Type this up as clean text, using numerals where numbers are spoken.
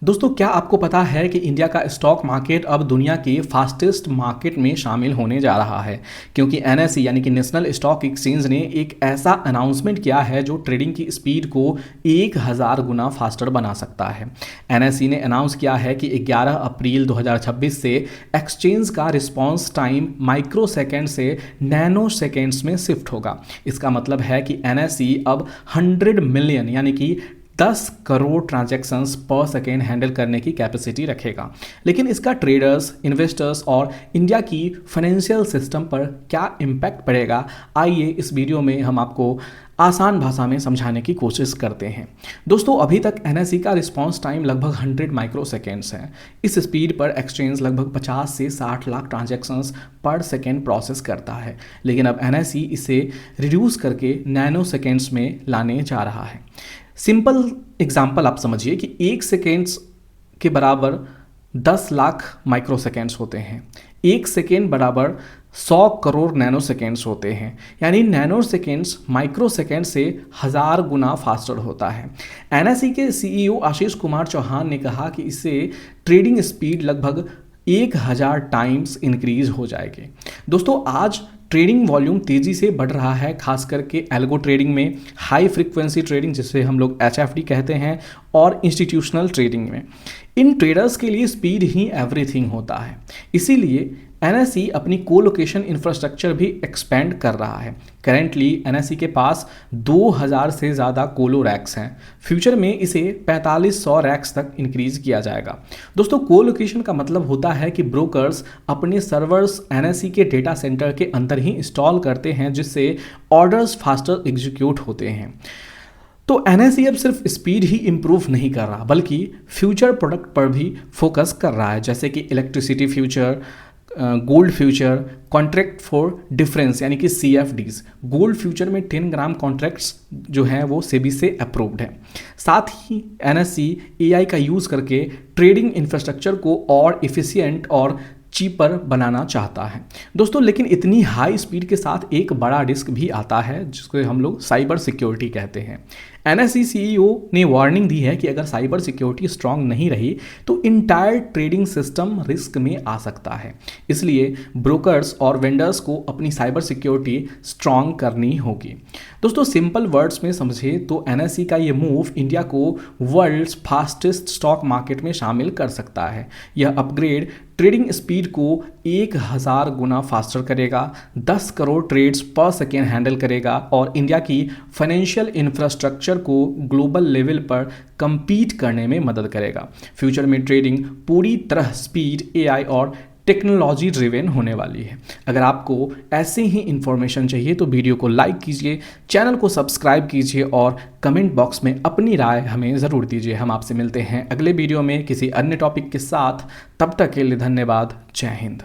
दोस्तों, क्या आपको पता है कि इंडिया का स्टॉक मार्केट अब दुनिया के फास्टेस्ट मार्केट में शामिल होने जा रहा है? क्योंकि एनएसई यानी कि नेशनल स्टॉक एक्सचेंज ने एक ऐसा अनाउंसमेंट किया है जो ट्रेडिंग की स्पीड को 1000 गुना फास्टर बना सकता है। एनएसई ने अनाउंस किया है कि 11 अप्रैल 2026 से एक्सचेंज का रिस्पॉन्स टाइम माइक्रो सेकेंड से नैनो सेकेंड्स में शिफ्ट होगा। इसका मतलब है कि एनएसई अब 100 मिलियन यानी कि 10 करोड़ ट्रांजैक्शंस पर सेकेंड हैंडल करने की कैपेसिटी रखेगा। लेकिन इसका ट्रेडर्स, इन्वेस्टर्स और इंडिया की फाइनेंशियल सिस्टम पर क्या इम्पैक्ट पड़ेगा, आइए इस वीडियो में हम आपको आसान भाषा में समझाने की कोशिश करते हैं। दोस्तों, अभी तक एनएसई का रिस्पांस टाइम लगभग 100 माइक्रो सेकेंड्स है। इस स्पीड पर एक्सचेंज लगभग 50 से 60 लाख ट्रांजैक्शंस पर सेकेंड प्रोसेस करता है। लेकिन अब एनएसई इसे रिड्यूस करके नैनो सेकेंड्स में लाने जा रहा है। सिंपल एग्जाम्पल आप समझिए कि 1 सेकेंड्स के बराबर 10 लाख माइक्रो सेकेंड्स होते हैं। 1 सेकेंड बराबर 100 करोड़ नैनो सेकेंड्स होते हैं। यानी नैनो सेकेंड्स माइक्रो सेकेंड से 1000 गुना फास्टर होता है। एनएसई के सीईओ आशीष कुमार चौहान ने कहा कि इससे ट्रेडिंग स्पीड लगभग 1000 टाइम्स इंक्रीज हो जाएगी। दोस्तों, आज ट्रेडिंग वॉल्यूम तेजी से बढ़ रहा है, खास करके एल्गो ट्रेडिंग में, हाई फ्रीक्वेंसी ट्रेडिंग जिसे हम लोग एचएफडी कहते हैं, और इंस्टीट्यूशनल ट्रेडिंग में। इन ट्रेडर्स के लिए स्पीड ही एवरीथिंग होता है। इसीलिए एनएसई अपनी कोलोकेशन इंफ्रास्ट्रक्चर भी एक्सपेंड कर रहा है। करेंटली एनएसई के पास 2000 से ज़्यादा कोलो रैक्स हैं। फ्यूचर में इसे 4500 रैक्स तक इंक्रीज किया जाएगा। दोस्तों, कोलोकेशन का मतलब होता है कि ब्रोकर्स अपने सर्वर्स एनएसई के डेटा सेंटर के अंदर ही इंस्टॉल करते हैं, जिससे ऑर्डर्स फास्टर एग्जीक्यूट होते हैं। तो एनएसई अब सिर्फ स्पीड ही इंप्रूव नहीं कर रहा, बल्कि फ्यूचर प्रोडक्ट पर भी फोकस कर रहा है, जैसे कि electricity future, gold future, contract for difference यानी कि CFDs। गोल्ड फ्यूचर में 10 ग्राम कॉन्ट्रैक्ट्स जो हैं वो सेबी से अप्रूव्ड है। साथ ही एनएसई AI का यूज़ करके ट्रेडिंग इंफ्रास्ट्रक्चर को और इफ़िशियंट और चीपर बनाना चाहता है। दोस्तों, लेकिन इतनी हाई स्पीड के साथ एक बड़ा रिस्क भी आता है, जिसको हम लोग साइबर सिक्योरिटी कहते हैं। एनएसई CEO ने वार्निंग दी है कि अगर साइबर सिक्योरिटी स्ट्रांग नहीं रही तो इंटायर ट्रेडिंग सिस्टम रिस्क में आ सकता है। इसलिए ब्रोकर्स और वेंडर्स को अपनी साइबर सिक्योरिटी स्ट्रांग करनी होगी। दोस्तों, सिंपल वर्ड्स में समझे तो एनएसई का ये मूव इंडिया को वर्ल्ड्स फास्टेस्ट स्टॉक मार्केट में शामिल कर सकता है। यह अपग्रेड ट्रेडिंग स्पीड को 1000 गुना फास्टर करेगा, 10 करोड़ ट्रेड्स पर सेकेंड हैंडल करेगा और इंडिया की फाइनेंशियल इंफ्रास्ट्रक्चर को ग्लोबल लेवल पर compete करने में मदद करेगा। फ्यूचर में ट्रेडिंग पूरी तरह स्पीड, AI और टेक्नोलॉजी ड्रिवेन होने वाली है। अगर आपको ऐसे ही इंफॉर्मेशन चाहिए तो वीडियो को लाइक कीजिए, चैनल को सब्सक्राइब कीजिए और कमेंट बॉक्स में अपनी राय हमें ज़रूर दीजिए। हम आपसे मिलते हैं अगले वीडियो में किसी अन्य टॉपिक के साथ। तब तक के लिए धन्यवाद। जय हिंद।